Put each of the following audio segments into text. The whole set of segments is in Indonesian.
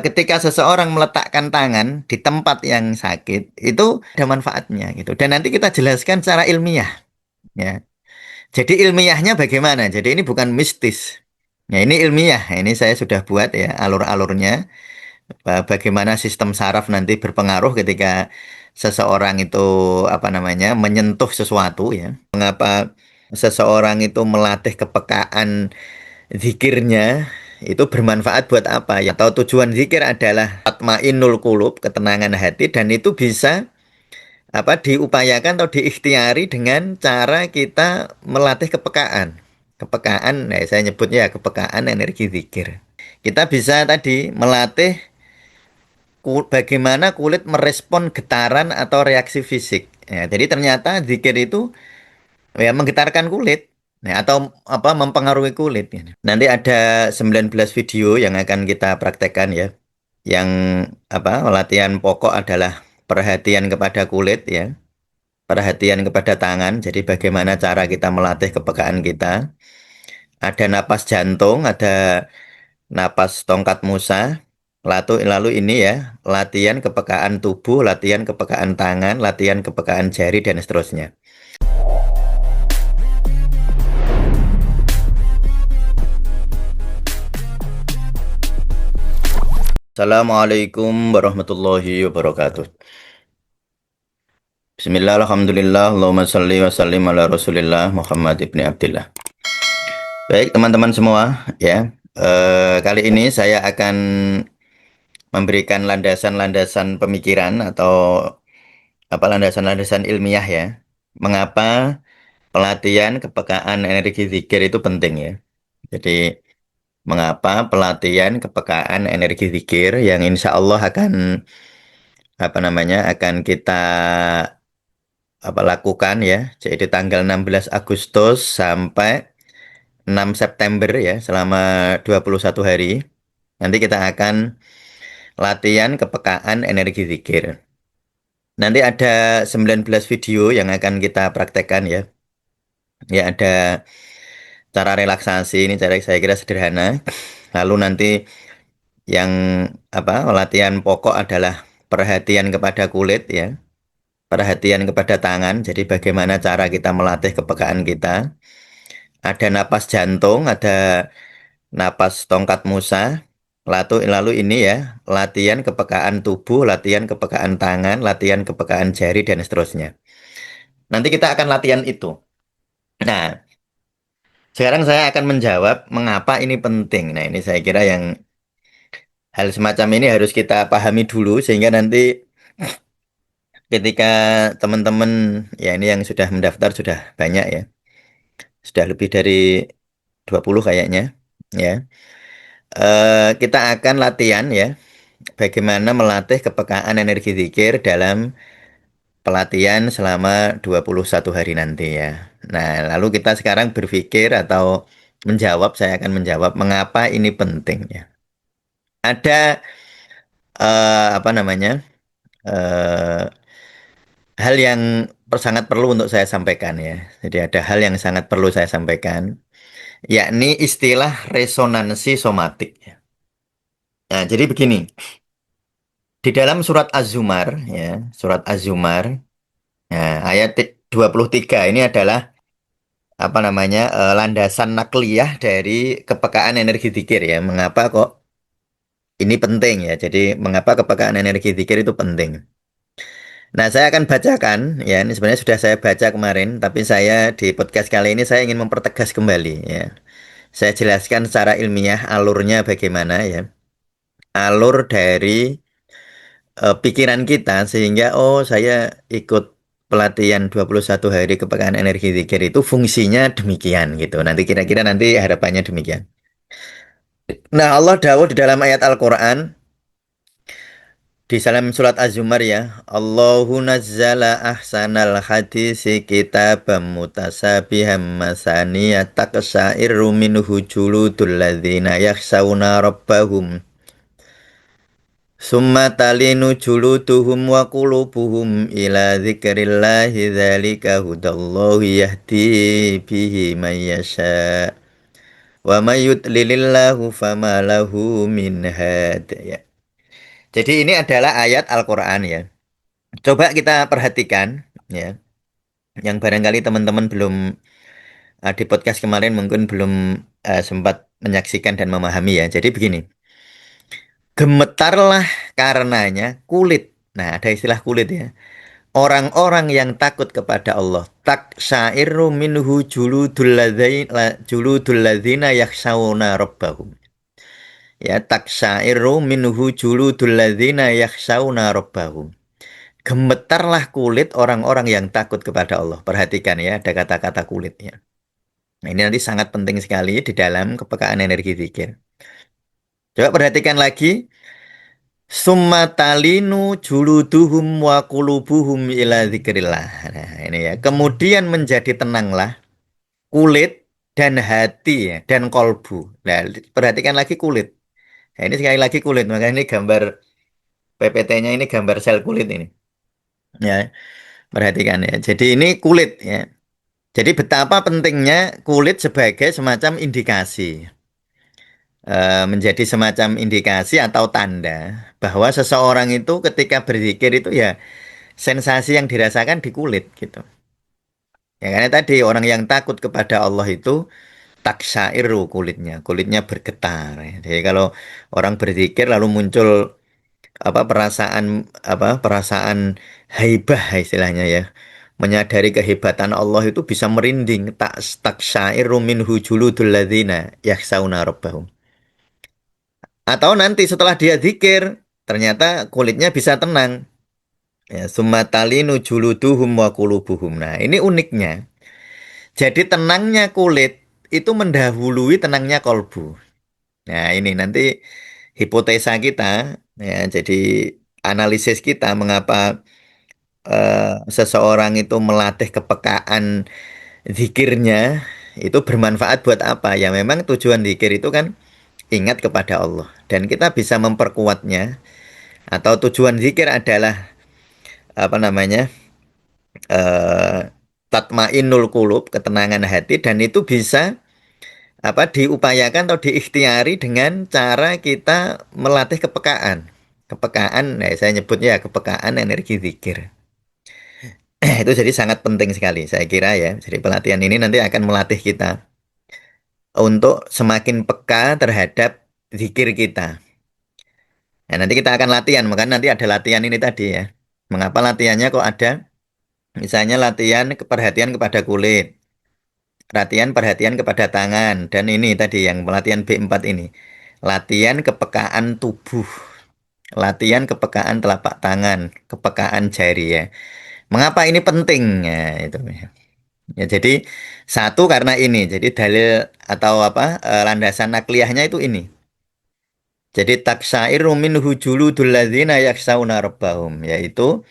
Ketika seseorang meletakkan tangan di tempat yang sakit, itu ada manfaatnya gitu. Dan nanti kita jelaskan secara ilmiah, ya. Jadi ilmiahnya bagaimana? Jadi ini bukan mistis. Ya, ini ilmiah. Ini saya sudah buat ya alur-alurnya. Bagaimana sistem saraf nanti berpengaruh ketika seseorang itu apa namanya menyentuh sesuatu ya. Mengapa seseorang itu melatih kepekaan zikirnya itu bermanfaat buat apa ya? Atau tujuan zikir adalah tatmainul qulub, ketenangan hati dan itu bisa apa diupayakan atau diikhtiari dengan cara kita melatih kepekaan. Kepekaan, nah saya nyebutnya ya kepekaan energi zikir. Kita bisa tadi melatih bagaimana kulit merespon getaran atau reaksi fisik. Ya, jadi ternyata zikir itu ya menggetarkan kulit. Ya, atau apa mempengaruhi kulit. Ya. Nanti ada 19 video yang akan kita praktekkan ya. Yang apa latihan pokok adalah perhatian kepada kulit ya, perhatian kepada tangan. Jadi bagaimana cara kita melatih kepekaan kita. Ada napas jantung, ada napas tongkat Musa. Lalu ini ya, latihan kepekaan tubuh, latihan kepekaan tangan, latihan kepekaan jari, dan seterusnya. Assalamualaikum warahmatullahi wabarakatuh. Bismillah, alhamdulillah, Allahumma salli wa sallim ala rasulillah Muhammad ibni Abdillah. Baik teman-teman semua, ya. Kali ini saya akan memberikan landasan-landasan pemikiran atau apa landasan-landasan ilmiah ya. Mengapa pelatihan kepekaan energi zikir itu penting ya. Jadi mengapa pelatihan kepekaan energi zikir yang insya Allah akan apa namanya akan kita apa lakukan ya. Jadi tanggal 16 Agustus sampai 6 September ya selama 21 hari. Nanti kita akan latihan kepekaan energi zikir. Nanti ada 19 video yang akan kita praktekkan ya. Ya ada cara relaksasi ini cara saya kira sederhana. Lalu nanti yang apa latihan pokok adalah perhatian kepada kulit ya. Perhatian kepada tangan. Jadi bagaimana cara kita melatih kepekaan kita. Ada napas jantung, ada napas tongkat Musa. Lalu ini ya, latihan kepekaan tubuh, latihan kepekaan tangan, latihan kepekaan jari, dan seterusnya. Nanti kita akan latihan itu. Nah, sekarang saya akan menjawab mengapa ini penting. Nah, ini saya kira yang hal semacam ini harus kita pahami dulu, sehingga nanti ketika teman-teman, ya ini yang sudah mendaftar sudah banyak ya. Sudah lebih dari 20 kayaknya, ya. Kita akan latihan ya, bagaimana melatih kepekaan energi zikir dalam pelatihan selama 21 hari nanti ya. Nah, lalu kita sekarang berpikir atau menjawab, saya akan menjawab mengapa ini penting ya. Ada apa namanya hal yang sangat perlu untuk saya sampaikan ya. Jadi ada hal yang sangat perlu saya sampaikan, yakni istilah resonansi somatik ya. Nah, jadi begini, di dalam surat Az-Zumar ya, surat Az-Zumar, nah, ayat 23 ini adalah apa namanya landasan nakliyah dari kepekaan energi zikir ya. Mengapa kok ini penting ya? Jadi mengapa kepekaan energi zikir itu penting? Nah, saya akan bacakan ya. Ini sebenarnya sudah saya baca kemarin, tapi saya di podcast kali ini saya ingin mempertegas kembali ya. Saya jelaskan secara ilmiah alurnya bagaimana ya. Alur dari pikiran kita sehingga oh saya ikut pelatihan 21 hari kepekaan energi zikir itu fungsinya demikian gitu. Nanti kira-kira nanti harapannya demikian. Nah, Allah dawuh di dalam ayat Al-Qur'an di dalam surat Az-Zumar ya, Allahu nazzala ahsanal hadisi kitabam mutasabihan masaniyya taqsairu minhu juludul ladzina yakhshawna rabbahum summa talinu juluduhum wa qulubuhum ila dzikrillahi dzalika hudallahi yahdi bihi man yasha wa may yudlilillahu fama lahu min had ya. Jadi ini adalah ayat Al-Qur'an ya. Coba kita perhatikan ya. Yang barangkali teman-teman belum di podcast kemarin mungkin belum sempat menyaksikan dan memahami ya. Jadi begini, gemetarlah karenanya kulit. Nah, ada istilah kulit ya. Orang-orang yang takut kepada Allah, taksairu minhu juludul ladzina yakhshawna rabbahum. Ya, taksairu minhu juludul ladzina yakhshawna rabbahum. Gemetarlah kulit orang-orang yang takut kepada Allah. Perhatikan ya, ada kata-kata kulitnya. Nah, ini nanti sangat penting sekali di dalam kepekaan energi zikir. Coba perhatikan lagi. Summa talinu juluduhum wa qulubuhum ila zikrillah. Nah, ini ya. Kemudian menjadi tenanglah kulit dan hati ya, dan kolbu. Nah, perhatikan lagi kulit. Nah, ini sekali lagi kulit. Maka ini gambar PPT-nya ini gambar sel kulit ini. Ya, perhatikan ya. Jadi ini kulit ya. Jadi betapa pentingnya kulit sebagai semacam indikasi. Menjadi semacam indikasi atau tanda bahwa seseorang itu ketika berzikir itu ya sensasi yang dirasakan di kulit gitu. Ya karena tadi orang yang takut kepada Allah itu taksairu kulitnya, kulitnya bergetar. Ya. Jadi kalau orang berzikir lalu muncul perasaan haibah istilahnya ya. Menyadari kehebatan Allah itu bisa merinding taksairu minhu juludul ladzina yakhsauna rabbahum. Atau nanti setelah dia zikir ternyata kulitnya bisa tenang. Ya, summatalinu juluduhum wa qulubuhum. Nah, ini uniknya. Jadi tenangnya kulit itu mendahului tenangnya kolbu. Nah, ini nanti hipotesa kita, ya, jadi analisis kita mengapa seseorang itu melatih kepekaan zikirnya itu bermanfaat buat apa? Ya, memang tujuan zikir itu kan ingat kepada Allah. Dan kita bisa memperkuatnya atau tujuan zikir adalah apa namanya? eh tatmainnul qulub, ketenangan hati dan itu bisa diupayakan atau diikhtiari dengan cara kita melatih kepekaan. Kepekaan, nah saya nyebutnya ya kepekaan energi zikir. Itu jadi sangat penting sekali saya kira ya. Jadi pelatihan ini nanti akan melatih kita untuk semakin peka terhadap zikir kita. Nah, nanti kita akan latihan, maka nanti ada latihan ini tadi ya. Mengapa latihannya kok ada? Misalnya latihan perhatian kepada kulit, latihan perhatian kepada tangan, dan ini tadi yang pelatihan B4 ini. Latihan kepekaan tubuh, latihan kepekaan telapak tangan, kepekaan jari ya. Mengapa ini penting? Ya, itu. Ya, jadi satu karena ini, jadi dalil atau landasan nakliyahnya itu ini. Jadi taksairu minhu juludul ladzina yakhshawna rabbahum, yaitu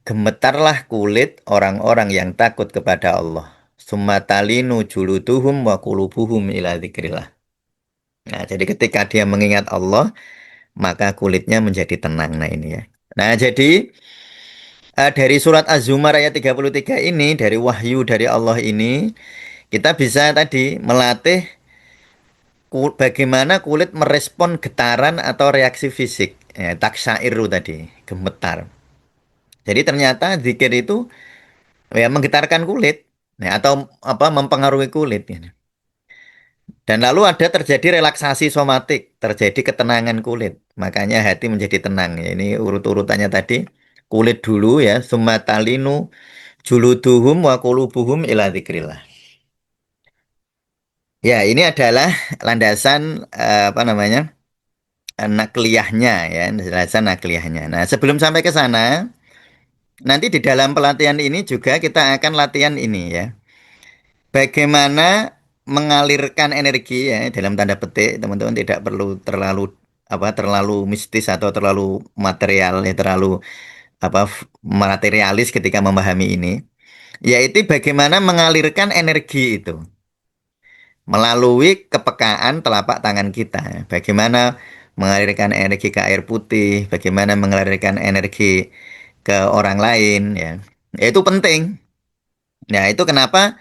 gemetarlah kulit orang-orang yang takut kepada Allah. Summa talinu juluduhum wa qulubuhum ila dzikrillah. Nah, jadi ketika dia mengingat Allah, maka kulitnya menjadi tenang. Nah, ini ya. Nah, jadi dari surat Az-Zumar ayat 33 ini, dari wahyu dari Allah ini, kita bisa tadi melatih bagaimana kulit merespon getaran atau reaksi fisik. Ya, taksairu tadi, gemetar. Jadi ternyata zikir itu ya menggetarkan kulit, ya, atau mempengaruhi kulit. Ya. Dan lalu ada terjadi relaksasi somatik, terjadi ketenangan kulit. Makanya hati menjadi tenang. Ya, ini urut-urutannya tadi. Kulit dulu ya, summatalinu juluduhum wa qulubuhum ila dzikrillah. Ya, ini adalah landasan nakliyahnya ya, landasan nakliyahnya. Nah, sebelum sampai ke sana, nanti di dalam pelatihan ini juga kita akan latihan ini ya. Bagaimana mengalirkan energi ya dalam tanda petik teman-teman tidak perlu terlalu mistis atau terlalu material ya terlalu materialis ketika memahami ini yaitu bagaimana mengalirkan energi itu melalui kepekaan telapak tangan kita bagaimana mengalirkan energi ke air putih bagaimana mengalirkan energi ke orang lain ya. Ya, itu penting. Nah itu kenapa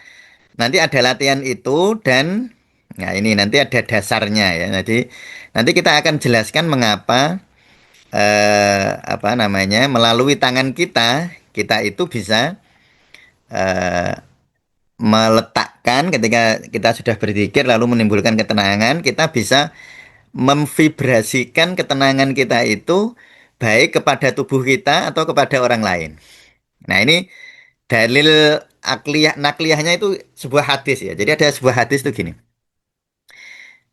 nanti ada latihan itu dan nah ini nanti ada dasarnya ya. Jadi nanti kita akan jelaskan mengapa apa namanya, melalui tangan kita, kita itu bisa eh, meletakkan ketika kita sudah berzikir lalu menimbulkan ketenangan, kita bisa memvibrasikan ketenangan kita itu baik kepada tubuh kita atau kepada orang lain. Nah, ini dalil akliyah nakliyahnya itu sebuah hadis ya. Jadi ada sebuah hadis itu gini.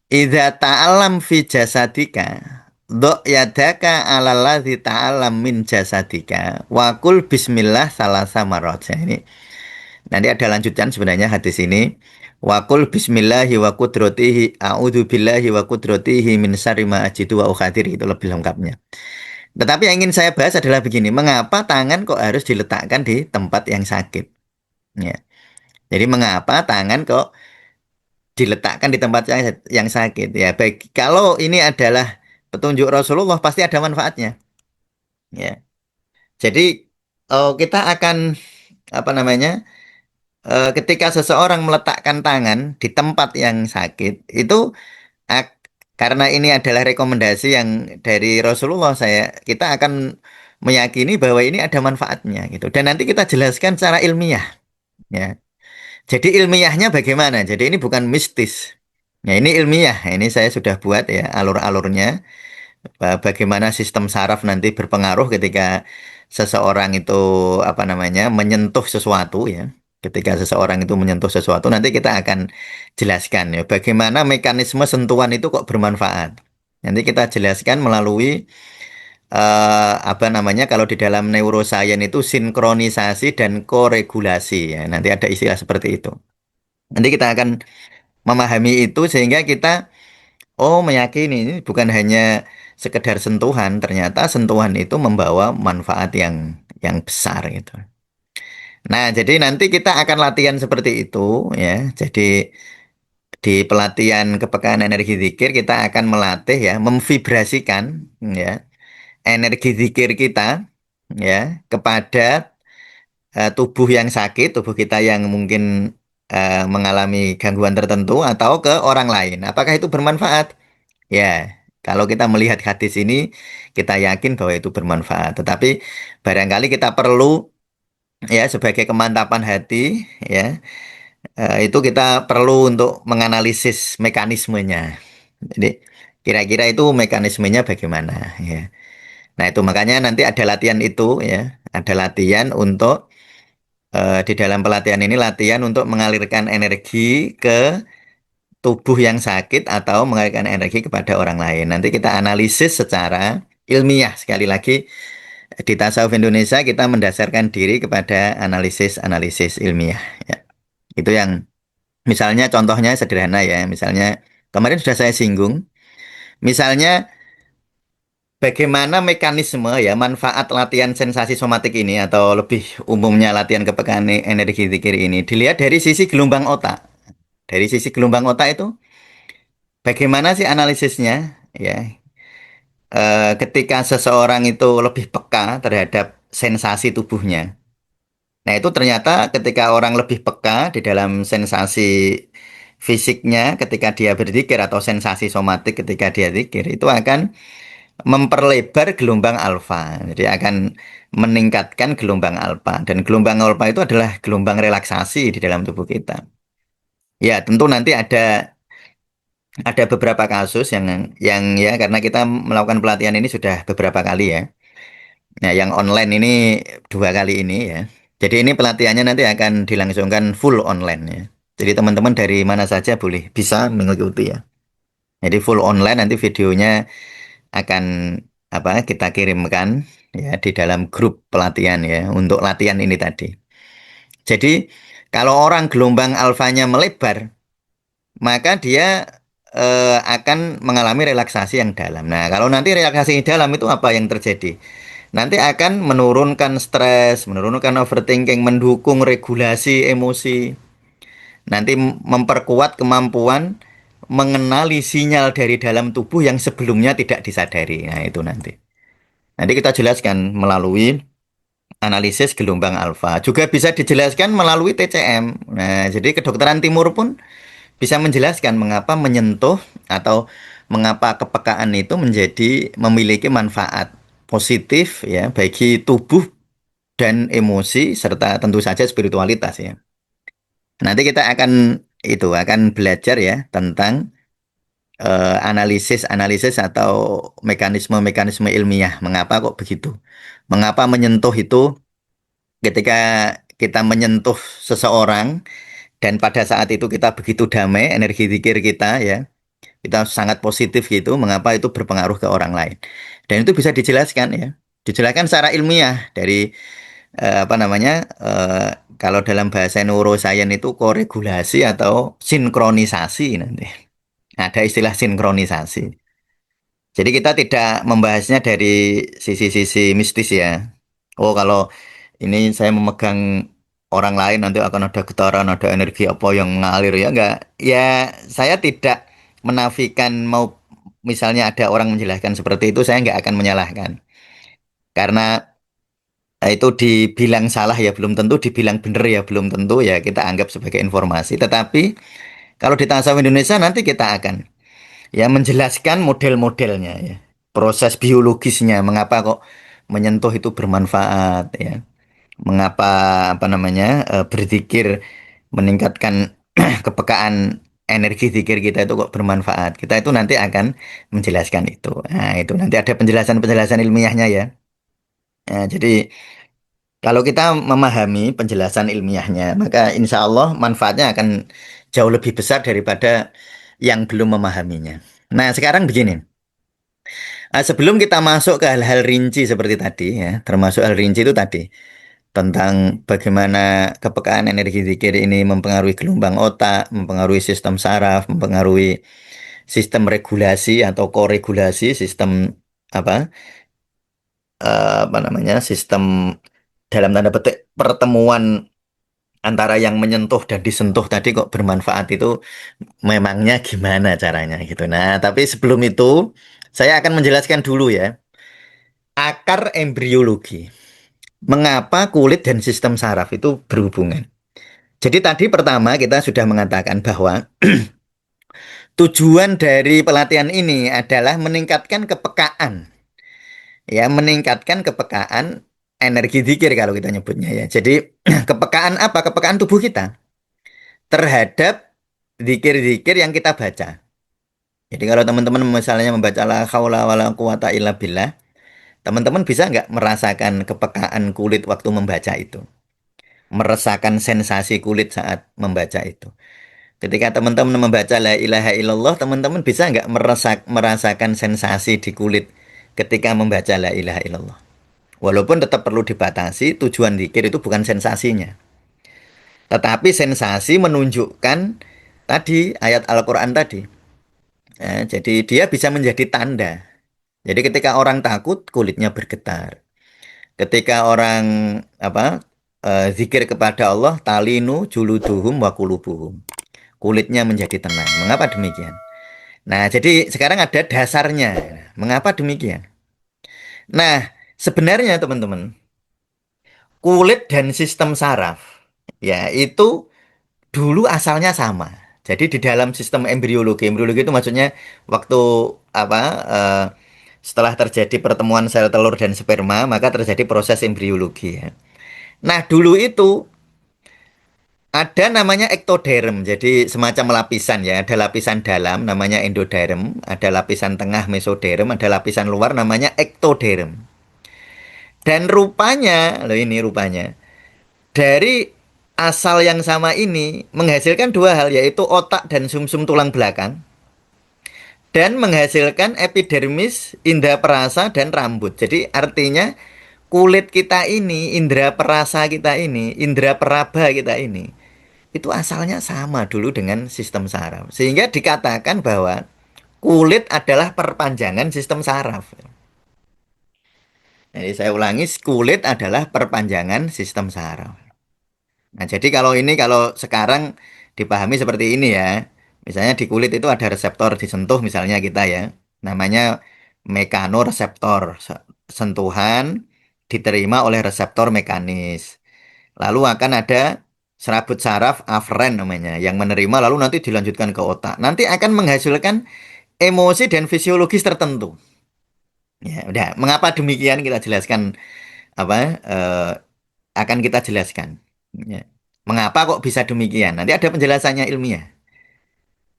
Idza ta'alam fi jasadika do yadaka ala ladzi ta'alam min jasadika wa qul bismillah salasa marot. Nah, ini nanti ada lanjutan sebenarnya hadis ini. Wa qul bismillahi wa qudratihi a'udzu billahi wa qudratihi min syarri ma ajidu wa ukhadir, itu lebih lengkapnya. Tetapi yang ingin saya bahas adalah begini, mengapa tangan kok harus diletakkan di tempat yang sakit? Ya. Jadi mengapa tangan kok diletakkan di tempat yang sakit? Ya, baik. Kalau ini adalah petunjuk Rasulullah, pasti ada manfaatnya. Ya. Jadi kita akan apa namanya? Ketika seseorang meletakkan tangan di tempat yang sakit, itu ak- karena ini adalah rekomendasi yang dari Rasulullah, kita akan meyakini bahwa ini ada manfaatnya gitu. Dan nanti kita jelaskan secara ilmiah. Ya. Jadi ilmiahnya bagaimana? Jadi ini bukan mistis. Ya, ini ilmiah. Ini saya sudah buat ya alur-alurnya. Bagaimana sistem saraf nanti berpengaruh ketika seseorang itu apa namanya menyentuh sesuatu ya. Ketika seseorang itu menyentuh sesuatu, nanti kita akan jelaskan ya bagaimana mekanisme sentuhan itu kok bermanfaat. Nanti kita jelaskan melalui apa namanya kalau di dalam neuroscience itu sinkronisasi dan koregulasi ya. Nanti ada istilah seperti itu. Nanti kita akan memahami itu sehingga kita meyakini ini bukan hanya sekedar sentuhan, ternyata sentuhan itu membawa manfaat yang besar gitu. Nah, jadi nanti kita akan latihan seperti itu ya. Jadi di pelatihan kepekaan energi zikir kita akan melatih ya, memvibrasikan ya energi zikir kita ya kepada tubuh yang sakit, tubuh kita yang mungkin mengalami gangguan tertentu atau ke orang lain. Apakah itu bermanfaat? Ya, kalau kita melihat hadis ini, kita yakin bahwa itu bermanfaat. Tetapi barangkali kita perlu ya sebagai kemantapan hati, ya itu kita perlu untuk menganalisis mekanismenya. Jadi kira-kira itu mekanismenya bagaimana, ya. Nah itu makanya nanti ada latihan itu, ya, ada latihan untuk di dalam pelatihan ini latihan untuk mengalirkan energi ke tubuh yang sakit atau mengalirkan energi kepada orang lain. Nanti kita analisis secara ilmiah. Sekali lagi, di Tasawuf Indonesia kita mendasarkan diri kepada analisis-analisis ilmiah. Ya. Itu yang misalnya contohnya sederhana ya. Misalnya kemarin sudah saya singgung. Misalnya bagaimana mekanisme ya manfaat latihan sensasi somatik ini atau lebih umumnya latihan kepekaan energi zikir ini dilihat dari sisi gelombang otak. Dari sisi gelombang otak itu bagaimana sih analisisnya? Ya, ketika seseorang itu lebih peka terhadap sensasi tubuhnya. Nah, itu ternyata ketika orang lebih peka di dalam sensasi fisiknya ketika dia berzikir atau sensasi somatik ketika dia zikir itu akan memperlebar gelombang alfa. Jadi akan meningkatkan gelombang alfa dan gelombang alfa itu adalah gelombang relaksasi di dalam tubuh kita. Ya, tentu nanti ada beberapa kasus yang ya karena kita melakukan pelatihan ini sudah beberapa kali ya. Nah, yang online ini 2 kali ini ya. Jadi ini pelatihannya nanti akan dilangsungkan full online ya. Jadi teman-teman dari mana saja boleh bisa mengikuti ya. Jadi full online nanti videonya akan apa kita kirimkan ya di dalam grup pelatihan ya untuk latihan ini tadi. Jadi kalau orang gelombang alfanya melebar, maka dia akan mengalami relaksasi yang dalam. Nah, kalau nanti relaksasi yang dalam itu apa yang terjadi? Nanti akan menurunkan stres, menurunkan overthinking, mendukung regulasi emosi. Nanti memperkuat kemampuan mengenali sinyal dari dalam tubuh yang sebelumnya tidak disadari. Nah, itu nanti. Nanti kita jelaskan melalui analisis gelombang alfa. Juga bisa dijelaskan melalui TCM. Nah, jadi kedokteran timur pun bisa menjelaskan mengapa menyentuh atau mengapa kepekaan itu memiliki manfaat. positif ya bagi tubuh dan emosi serta tentu saja spiritualitas ya. Nanti kita akan belajar ya tentang analisis atau mekanisme-mekanisme ilmiah. Mengapa kok begitu? Mengapa menyentuh itu ketika kita menyentuh seseorang dan pada saat itu kita begitu damai, energi zikir kita ya, kita sangat positif gitu, mengapa itu berpengaruh ke orang lain. Dan itu bisa dijelaskan ya. Dijelaskan secara ilmiah dari apa namanya kalau dalam bahasa neuroscience itu koregulasi atau sinkronisasi nanti. Ada istilah sinkronisasi. Jadi kita tidak membahasnya dari sisi-sisi mistis ya. Oh kalau ini saya memegang orang lain nanti akan ada getaran, ada energi apa yang mengalir ya enggak. Ya saya tidak menafikan mau misalnya ada orang menjelaskan seperti itu saya enggak akan menyalahkan. Karena itu dibilang salah ya belum tentu, dibilang benar ya belum tentu ya kita anggap sebagai informasi. Tetapi kalau di tasawuf Indonesia nanti kita akan ya menjelaskan model-modelnya ya. Proses biologisnya, mengapa kok menyentuh itu bermanfaat ya. Mengapa apa namanya berzikir meningkatkan kepekaan energi zikir kita itu kok bermanfaat. Kita itu nanti akan menjelaskan itu. Nah, itu nanti ada penjelasan-penjelasan ilmiahnya ya. Nah, jadi kalau kita memahami penjelasan ilmiahnya, maka insya Allah manfaatnya akan jauh lebih besar daripada yang belum memahaminya. Nah, sekarang begini. Sebelum kita masuk ke hal-hal rinci seperti tadi ya, termasuk hal rinci itu tadi tentang bagaimana kepekaan energi zikir ini mempengaruhi gelombang otak, mempengaruhi sistem saraf, mempengaruhi sistem regulasi atau koregulasi, sistem apa apa namanya, sistem dalam tanda petik pertemuan antara yang menyentuh dan disentuh tadi kok bermanfaat itu memangnya gimana caranya gitu. Nah, tapi sebelum itu saya akan menjelaskan dulu ya akar embriologi. Mengapa kulit dan sistem saraf itu berhubungan? Jadi tadi pertama kita sudah mengatakan bahwa tujuan dari pelatihan ini adalah meningkatkan kepekaan. Ya, meningkatkan kepekaan energi zikir kalau kita nyebutnya ya. Jadi kepekaan apa? Kepekaan tubuh kita terhadap zikir-zikir yang kita baca. Jadi kalau teman-teman misalnya membaca la haula wala quwata illa billah, teman-teman bisa nggak merasakan kepekaan kulit waktu membaca itu? Merasakan sensasi kulit saat membaca itu. Ketika teman-teman membaca la ilaha illallah, teman-teman bisa nggak merasakan sensasi di kulit ketika membaca la ilaha illallah. Walaupun tetap perlu dibatasi, tujuan zikir itu bukan sensasinya. Tetapi sensasi menunjukkan tadi ayat Al-Quran tadi. Ya, jadi dia bisa menjadi tanda. Jadi ketika orang takut, kulitnya bergetar. Ketika orang apa zikir kepada Allah, talinu juluduhum wa kulubuhum. Kulitnya menjadi tenang. Mengapa demikian? Nah, jadi sekarang ada dasarnya. Mengapa demikian? Nah, sebenarnya teman-teman, kulit dan sistem saraf ya itu dulu asalnya sama. Jadi di dalam sistem embriologi, embriologi itu maksudnya waktu apa setelah terjadi pertemuan sel telur dan sperma, maka terjadi proses embriologi ya. Nah, dulu itu ada namanya ektoderm, jadi semacam lapisan ya. Ada lapisan dalam namanya endoderm, ada lapisan tengah mesoderm, ada lapisan luar namanya ektoderm. Dan rupanya, loh ini rupanya, dari asal yang sama ini menghasilkan dua hal, yaitu otak dan sumsum tulang belakang, dan menghasilkan epidermis, indera perasa, dan rambut. Jadi artinya kulit kita ini, indera perasa kita ini, indera peraba kita ini, itu asalnya sama dulu dengan sistem saraf. Sehingga dikatakan bahwa kulit adalah perpanjangan sistem saraf. Jadi saya ulangi, kulit adalah perpanjangan sistem saraf. Nah, jadi kalau sekarang dipahami seperti ini ya. Misalnya di kulit itu ada reseptor disentuh misalnya kita ya. Namanya mekanoreseptor. Sentuhan diterima oleh reseptor mekanis. Lalu akan ada serabut saraf aferen namanya yang menerima lalu nanti dilanjutkan ke otak. Nanti akan menghasilkan emosi dan fisiologis tertentu. Ya, udah. Mengapa demikian kita jelaskan apa akan kita jelaskan. Ya. Mengapa kok bisa demikian? Nanti ada penjelasannya ilmiah.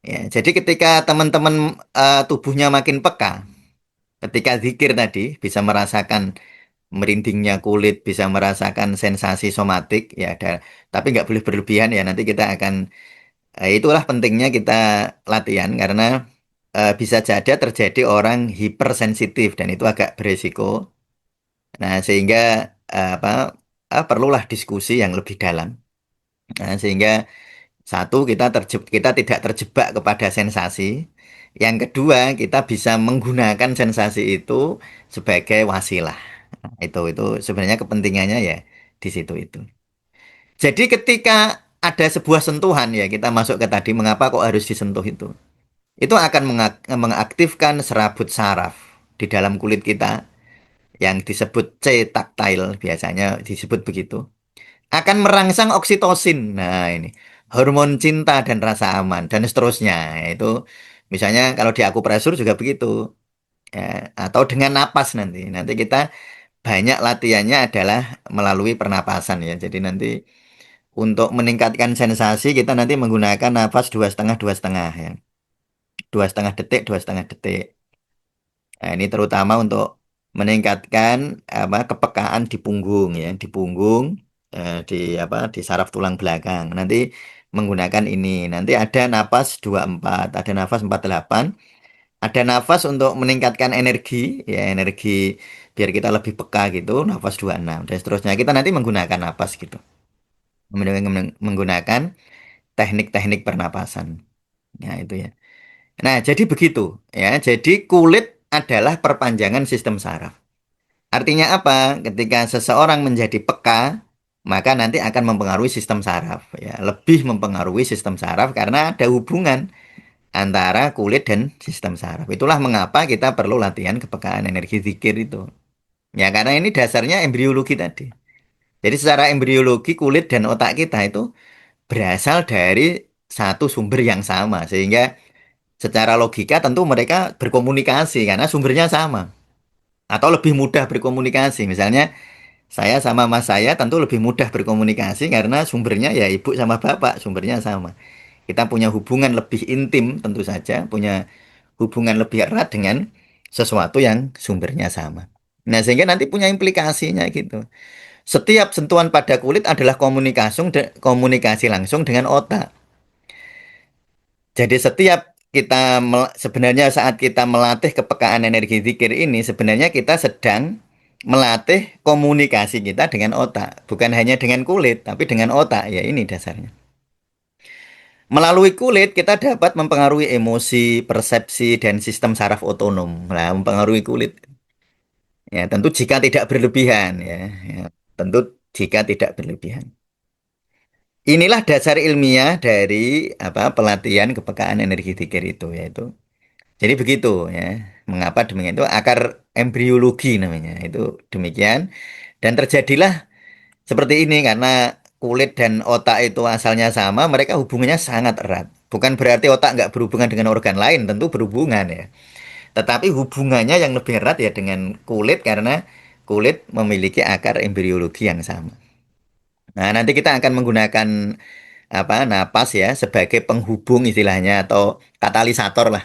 Ya, jadi ketika teman-teman tubuhnya makin peka, ketika zikir tadi bisa merasakan merindingnya kulit, bisa merasakan sensasi somatik, ya ada. Tapi nggak boleh berlebihan ya. Nanti kita akan itulah pentingnya kita latihan karena bisa saja terjadi orang hipersensitif dan itu agak beresiko. Nah, sehingga apa perlulah diskusi yang lebih dalam. Nah, sehingga satu kita tidak terjebak kepada sensasi. Yang kedua, kita bisa menggunakan sensasi itu sebagai wasilah. Nah, itu sebenarnya kepentingannya ya di situ itu. Jadi ketika ada sebuah sentuhan ya kita masuk ke tadi mengapa kok harus disentuh itu. Itu akan mengaktifkan serabut saraf di dalam kulit kita yang disebut C tactile biasanya disebut begitu akan merangsang oksitosin. Nah, ini hormon cinta dan rasa aman dan seterusnya. Itu misalnya kalau di akupresur juga begitu. Ya, atau dengan napas nanti. Nanti kita banyak latihannya adalah melalui pernapasan ya. Jadi nanti untuk meningkatkan sensasi kita nanti menggunakan nafas dua setengah ya. 2,5 detik, 2,5 detik. Nah, ini terutama untuk meningkatkan kepekaan di punggung ya, di punggung di di saraf tulang belakang. Nanti menggunakan ini. Nanti ada napas 24, ada nafas 48, ada nafas untuk meningkatkan energi ya, energi biar kita lebih peka gitu, nafas 26 dan seterusnya. Kita nanti menggunakan napas gitu. Menggunakan teknik-teknik pernapasan. Ya, itu ya. Nah, jadi begitu ya. Jadi kulit adalah perpanjangan sistem saraf. Artinya apa? Ketika seseorang menjadi peka, maka nanti akan mempengaruhi sistem saraf ya. Lebih mempengaruhi sistem saraf karena ada hubungan antara kulit dan sistem saraf. Itulah mengapa kita perlu latihan kepekaan energi zikir itu. Ya, karena ini dasarnya embriologi tadi. Jadi secara embriologi kulit dan otak kita itu berasal dari satu sumber yang sama sehingga secara logika tentu mereka berkomunikasi karena sumbernya sama atau lebih mudah berkomunikasi. Misalnya saya sama mas saya tentu lebih mudah berkomunikasi karena sumbernya ya ibu sama bapak, sumbernya sama. Kita punya hubungan lebih intim tentu saja, punya hubungan lebih erat dengan sesuatu yang sumbernya sama. Nah, sehingga nanti punya implikasinya gitu. Setiap sentuhan pada kulit adalah komunikasi langsung dengan otak. Jadi setiap sebenarnya saat kita melatih kepekaan energi zikir ini sebenarnya kita sedang melatih komunikasi kita dengan otak, bukan hanya dengan kulit, tapi dengan otak. Ya ini dasarnya. Melalui kulit kita dapat mempengaruhi emosi, persepsi, dan sistem saraf otonom. Nah, mempengaruhi kulit. Ya, tentu jika tidak berlebihan ya. Ya, tentu jika tidak berlebihan. Inilah dasar ilmiah dari pelatihan kepekaan energi zikir itu yaitu. Jadi begitu ya. Mengapa demikian itu akar embriologi namanya. Itu demikian dan terjadilah seperti ini karena kulit dan otak itu asalnya sama, mereka hubungannya sangat erat. Bukan berarti otak nggak berhubungan dengan organ lain, tentu berhubungan ya. Tetapi hubungannya yang lebih erat ya dengan kulit karena kulit memiliki akar embriologi yang sama. Nah, nanti kita akan menggunakan napas ya sebagai penghubung istilahnya atau katalisator lah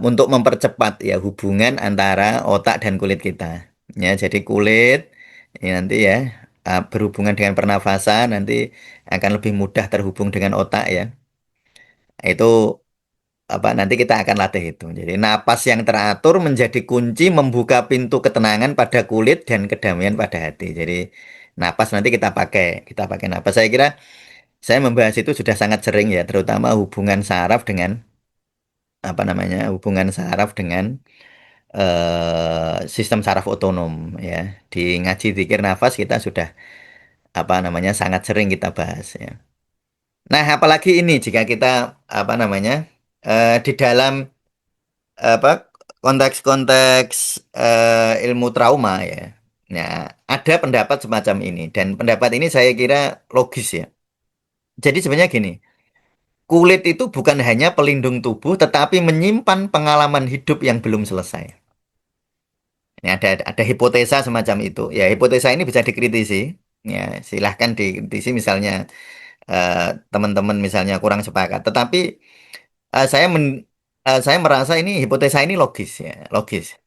untuk mempercepat ya hubungan antara otak dan kulit kita. Ya, jadi kulit ya, nanti ya berhubungan dengan pernafasan nanti akan lebih mudah terhubung dengan otak ya. Itu nanti kita akan latih itu. Jadi napas yang teratur menjadi kunci membuka pintu ketenangan pada kulit dan kedamaian pada hati. Jadi napas nanti kita pakai napas. Saya kira saya membahas itu sudah sangat sering ya, terutama hubungan saraf dengan hubungan saraf dengan sistem saraf otonom ya. Di ngaji zikir nafas kita sudah sangat sering kita bahas ya. Nah, apalagi ini jika kita di dalam apa konteks-konteks ilmu trauma ya. Nah, ada pendapat semacam ini dan pendapat ini saya kira logis ya. Jadi sebenarnya gini, kulit itu bukan hanya pelindung tubuh, tetapi menyimpan pengalaman hidup yang belum selesai. Ini ada hipotesa semacam itu. Ya, hipotesa ini bisa dikritisi. Ya, silahkan dikritisi misalnya eh, teman-teman misalnya kurang sepakat. Tetapi eh, saya men- saya merasa ini hipotesa ini logis ya, logis.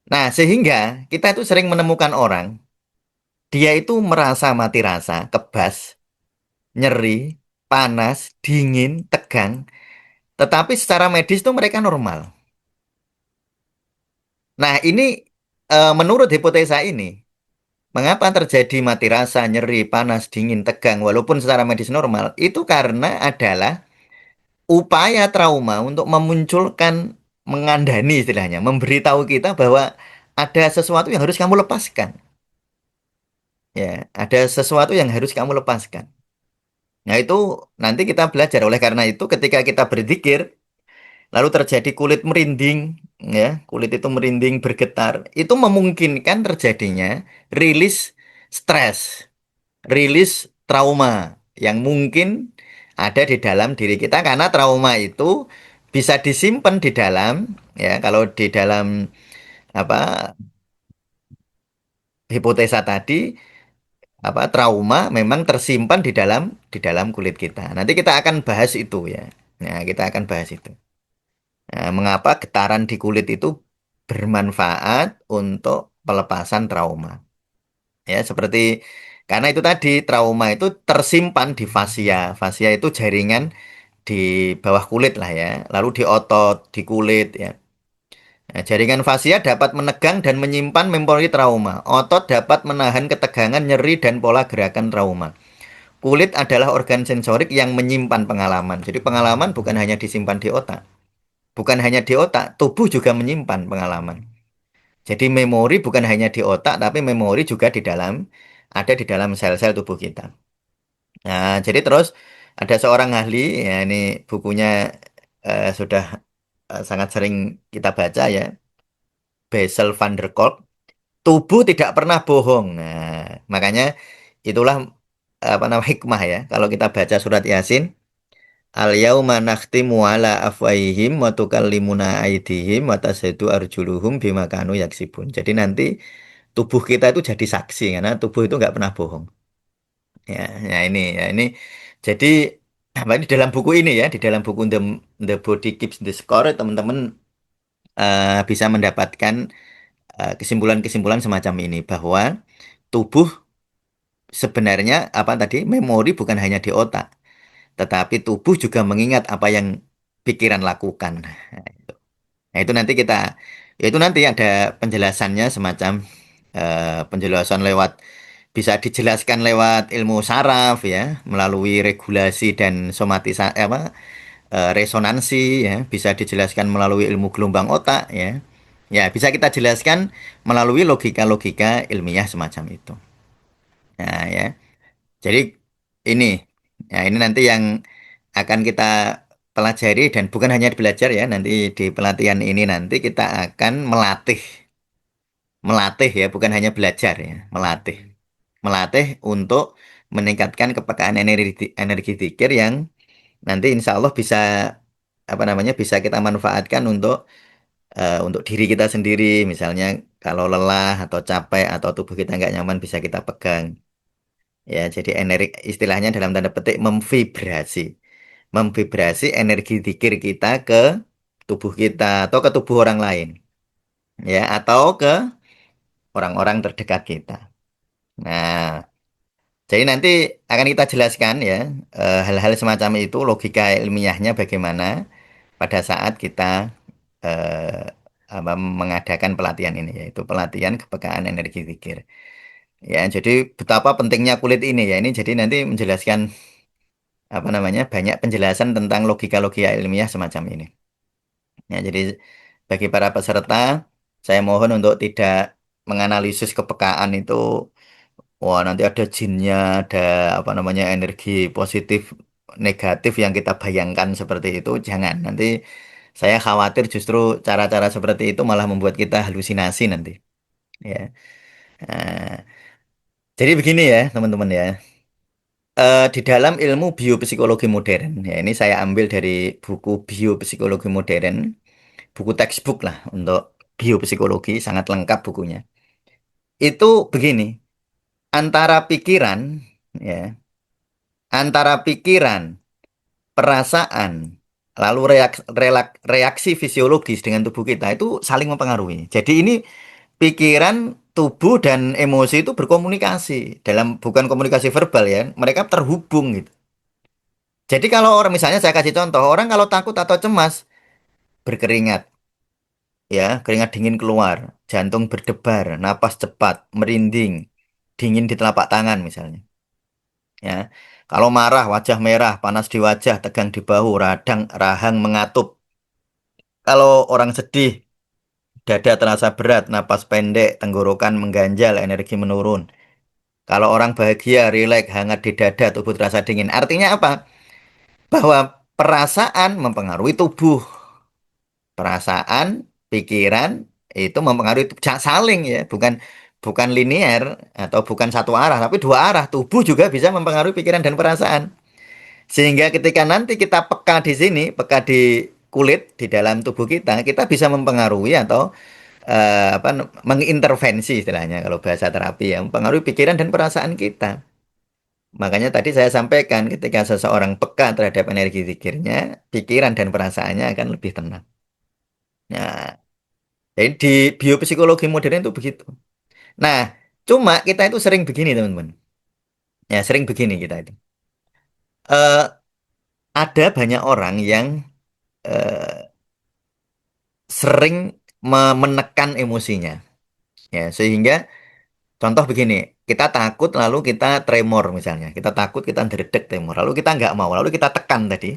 Nah, sehingga kita itu sering menemukan orang, dia itu merasa mati rasa, kebas, nyeri, panas, dingin, tegang, tetapi secara medis itu mereka normal. Nah, ini menurut hipotesa ini, mengapa terjadi mati rasa, nyeri, panas, dingin, tegang, walaupun secara medis normal, itu karena adalah upaya trauma untuk memunculkan, mengandani istilahnya, memberitahu kita bahwa ada sesuatu yang harus kamu lepaskan. Ya, ada sesuatu yang harus kamu lepaskan. Nah, itu nanti kita belajar. Oleh karena itu, ketika kita berzikir, lalu terjadi kulit merinding, ya, kulit itu merinding, bergetar, itu memungkinkan terjadinya rilis stres, rilis trauma yang mungkin ada di dalam diri kita karena trauma itu bisa disimpan di dalam, ya, kalau di dalam apa hipotesa tadi, trauma memang tersimpan di dalam kulit kita. Nanti kita akan bahas itu ya. Nah, kita akan bahas itu. Nah, mengapa getaran di kulit itu bermanfaat untuk pelepasan trauma? Ya, seperti karena itu tadi trauma itu tersimpan di fascia. Fascia itu jaringan di bawah kulit lah ya, lalu di otot, di kulit ya. Nah, jaringan fascia dapat menegang dan menyimpan memori trauma. Otot dapat menahan ketegangan, nyeri, dan pola gerakan trauma. Kulit adalah organ sensorik yang menyimpan pengalaman. Jadi pengalaman bukan hanya disimpan di otak. Bukan hanya di otak, tubuh juga menyimpan pengalaman. Jadi memori bukan hanya di otak, tapi memori juga ada di dalam sel-sel tubuh kita. Nah, jadi terus ada seorang ahli, ya ini bukunya sudah sangat sering kita baca ya, Bessel van der Kolk, tubuh tidak pernah bohong. Nah, makanya itulah apa namanya hikmah ya. Kalau kita baca surat Yasin, al-yauma nakhtimu ala afwahihim wa tukallimuna aydihim wa tashhadu arjuluhum bima kanu yaksibun. Jadi nanti tubuh kita itu jadi saksi karena tubuh itu nggak pernah bohong. Ya ini. Jadi apa ini dalam buku ini ya, di dalam buku The Body Keeps the Score, teman-teman bisa mendapatkan kesimpulan-kesimpulan semacam ini bahwa tubuh sebenarnya apa tadi memori bukan hanya di otak, tetapi tubuh juga mengingat apa yang pikiran lakukan. Nah, itu nanti ya itu nanti ada penjelasannya semacam penjelasan lewat bisa dijelaskan lewat ilmu saraf ya, melalui regulasi dan resonansi ya, bisa dijelaskan melalui ilmu gelombang otak ya. Ya, bisa kita jelaskan melalui logika-logika ilmiah semacam itu. Nah, ya. Jadi ini ini nanti yang akan kita pelajari dan bukan hanya belajar ya, nanti di pelatihan ini nanti kita akan melatih, melatih ya, bukan hanya belajar ya, melatih, melatih untuk meningkatkan kepekaan energi pikir yang nanti insya Allah bisa apa namanya bisa kita manfaatkan untuk diri kita sendiri, misalnya kalau lelah atau capek atau tubuh kita nggak nyaman bisa kita pegang. Ya, jadi energi istilahnya dalam tanda petik memvibrasi. Memvibrasi energi zikir kita ke tubuh kita atau ke tubuh orang lain. Ya, atau ke orang-orang terdekat kita. Nah, jadi nanti akan kita jelaskan ya hal-hal semacam itu logika ilmiahnya bagaimana pada saat kita eh, mengadakan pelatihan ini yaitu pelatihan kepekaan energi zikir. Ya, jadi betapa pentingnya kulit ini ya. Ini jadi nanti menjelaskan apa namanya banyak penjelasan tentang logika-logika ilmiah semacam ini. Ya, jadi bagi para peserta saya mohon untuk tidak menganalisis kepekaan itu wah nanti ada jinnya ada apa namanya energi positif negatif yang kita bayangkan seperti itu jangan nanti saya khawatir justru cara-cara seperti itu malah membuat kita halusinasi nanti ya. Nah, jadi begini ya teman-teman ya. Di dalam ilmu biopsikologi modern, ya ini saya ambil dari buku biopsikologi modern, buku textbook lah untuk biopsikologi, sangat lengkap bukunya. Itu begini, antara pikiran, ya, antara pikiran, perasaan, lalu reaksi fisiologis dengan tubuh kita itu saling mempengaruhi. Jadi ini pikiran, tubuh dan emosi itu berkomunikasi dalam bukan komunikasi verbal ya, mereka terhubung gitu. Jadi kalau orang misalnya saya kasih contoh, orang kalau takut atau cemas berkeringat, ya, keringat dingin keluar, jantung berdebar, napas cepat, merinding, dingin di telapak tangan misalnya. Ya, kalau marah wajah merah, panas di wajah, tegang di bahu, radang, rahang mengatup. Kalau orang sedih, dada terasa berat, napas pendek, tenggorokan mengganjal, energi menurun. Kalau orang bahagia, rileks, hangat di dada, tubuh terasa dingin. Artinya apa? Bahwa perasaan mempengaruhi tubuh. Perasaan, pikiran itu mempengaruhi saling ya, bukan bukan linear atau bukan satu arah, tapi dua arah. Tubuh juga bisa mempengaruhi pikiran dan perasaan. Sehingga ketika nanti kita peka di sini, peka di kulit di dalam tubuh kita bisa mempengaruhi atau mengintervensi istilahnya kalau bahasa terapi ya, mempengaruhi pikiran dan perasaan kita. Makanya tadi saya sampaikan ketika seseorang peka terhadap energi pikirnya, pikiran dan perasaannya akan lebih tenang. Nah, jadi di biopsikologi modern itu begitu. Nah, cuma kita itu sering begini teman-teman. Ya, sering begini kita itu. Eh, ada banyak orang yang eh, sering menekan emosinya. Ya, sehingga contoh begini, kita takut lalu kita tremor misalnya. Kita takut kita ndredeg tremor. Lalu kita nggak mau, lalu kita tekan tadi.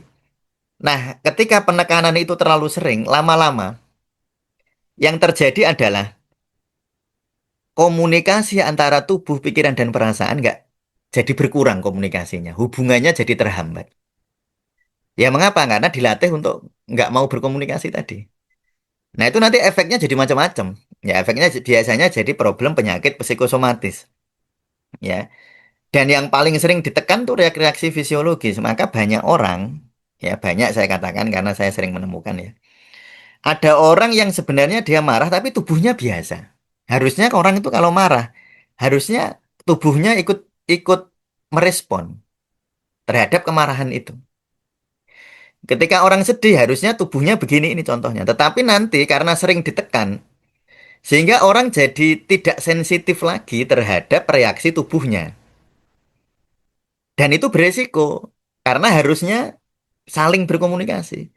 Nah, ketika penekanan itu terlalu sering, lama-lama yang terjadi adalah komunikasi antara tubuh, pikiran, dan perasaan nggak jadi berkurang komunikasinya. Hubungannya jadi terhambat. Ya mengapa? Karena dilatih untuk nggak mau berkomunikasi tadi. Nah itu nanti efeknya jadi macam-macam. Ya efeknya biasanya jadi problem penyakit psikosomatis. Ya. Dan yang paling sering ditekan tuh reaksi fisiologis. Maka banyak orang, ya banyak saya katakan karena saya sering menemukan ya. Ada orang yang sebenarnya dia marah tapi tubuhnya biasa. Harusnya orang itu kalau marah, harusnya tubuhnya ikut ikut merespon terhadap kemarahan itu. Ketika orang sedih, harusnya tubuhnya begini ini contohnya. Tetapi nanti karena sering ditekan, sehingga orang jadi tidak sensitif lagi terhadap reaksi tubuhnya. Dan itu beresiko, karena harusnya saling berkomunikasi.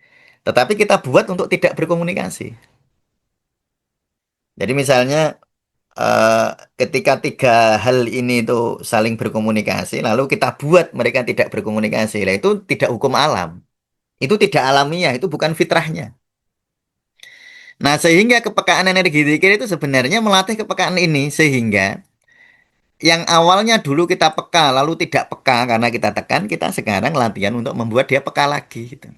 Tetapi kita buat untuk tidak berkomunikasi. Jadi misalnya eh, ketika tiga hal ini itu saling berkomunikasi, lalu kita buat mereka tidak berkomunikasi, lah itu tidak hukum alam. Itu tidak alamiah, itu bukan fitrahnya. Nah, sehingga kepekaan energi zikir itu sebenarnya melatih kepekaan ini sehingga yang awalnya dulu kita peka lalu tidak peka karena kita tekan, kita sekarang latihan untuk membuat dia peka lagi gitu.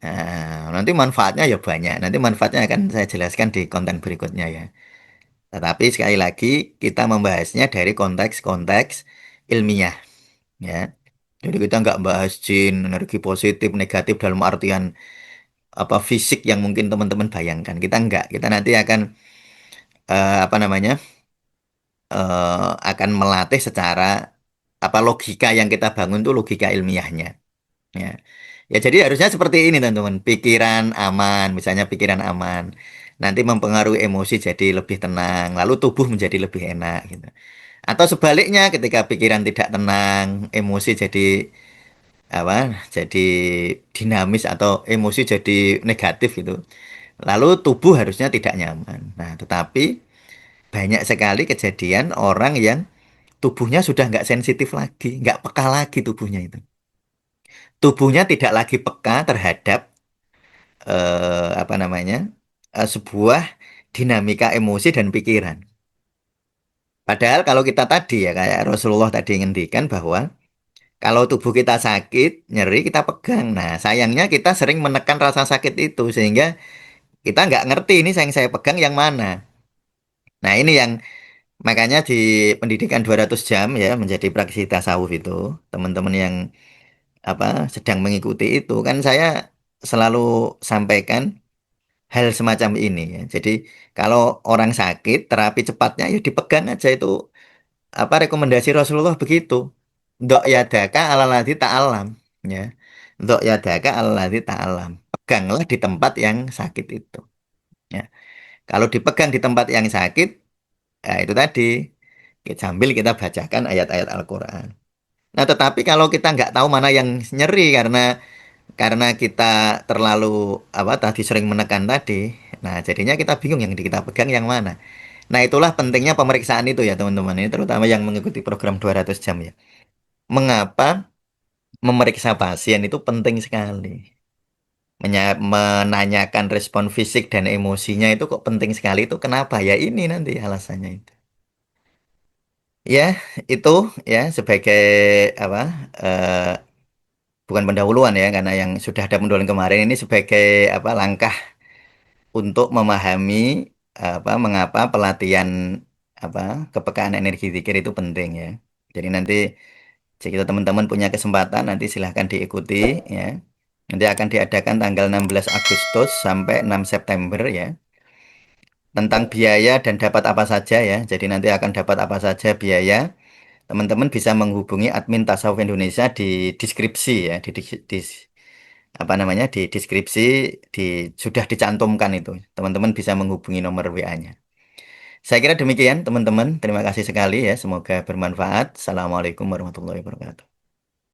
Nah, nanti manfaatnya ya banyak. Nanti manfaatnya akan saya jelaskan di konten berikutnya ya. Tetapi sekali lagi kita membahasnya dari konteks-konteks ilmiah ya. Jadi kita nggak bahas jin, energi positif, negatif dalam artian apa fisik yang mungkin teman-teman bayangkan. Kita nggak. Kita nanti akan apa namanya akan melatih secara apa logika yang kita bangun tuh logika ilmiahnya. Ya. Ya jadi harusnya seperti ini teman-teman. Pikiran aman, misalnya pikiran aman. Nanti mempengaruhi emosi jadi lebih tenang, lalu tubuh menjadi lebih enak gitu. Atau sebaliknya ketika pikiran tidak tenang, emosi jadi apa? Jadi dinamis atau emosi jadi negatif gitu. Lalu tubuh harusnya tidak nyaman. Nah, tetapi banyak sekali kejadian orang yang tubuhnya sudah nggak sensitif lagi, nggak peka lagi tubuhnya itu. Tubuhnya tidak lagi peka terhadap apa namanya sebuah dinamika emosi dan pikiran. Padahal kalau kita tadi ya kayak Rasulullah tadi ngendikan bahwa kalau tubuh kita sakit, nyeri kita pegang. Nah, sayangnya kita sering menekan rasa sakit itu sehingga kita nggak ngerti ini yang saya pegang yang mana. Nah, ini yang Makanya di pendidikan 200 jam ya menjadi praktisi tasawuf itu, teman-teman yang sedang mengikuti itu kan saya selalu sampaikan hal semacam ini ya. Jadi kalau orang sakit terapi cepatnya ya dipegang aja itu rekomendasi Rasulullah begitu. Dok yadaka alaladi ta'alam ya. Dok yadaka alaladi ta'alam. Peganglah di tempat yang sakit itu ya. Kalau dipegang di tempat yang sakit, ya itu tadi sambil kita bacakan ayat-ayat Al-Quran. Nah, tetapi kalau kita nggak tahu mana yang nyeri karena kita terlalu tadi sering menekan tadi, nah jadinya kita bingung yang kita pegang yang mana. Nah, itulah pentingnya pemeriksaan itu ya teman-teman, ini terutama yang mengikuti program 200 jam ya. Mengapa memeriksa pasien itu penting sekali? Menanyakan respon fisik dan emosinya itu kok penting sekali itu kenapa? Ya ini nanti alasannya itu. Ya, itu ya sebagai apa eh, bukan pendahuluan ya karena yang sudah ada pendahuluan kemarin ini sebagai langkah untuk memahami mengapa pelatihan apa kepekaan energi zikir itu penting ya. Jadi nanti jika teman-teman punya kesempatan nanti silahkan diikuti ya. Nanti akan diadakan tanggal 16 Agustus sampai 6 September ya. Tentang biaya dan dapat apa saja ya. Jadi nanti akan dapat apa saja biaya. Teman-teman bisa menghubungi admin Tasawuf Indonesia di deskripsi ya, di deskripsi di sudah dicantumkan itu. Teman-teman bisa menghubungi nomor WA-nya. Saya kira demikian, teman-teman. Terima kasih sekali ya. Semoga bermanfaat. Assalamualaikum warahmatullahi wabarakatuh.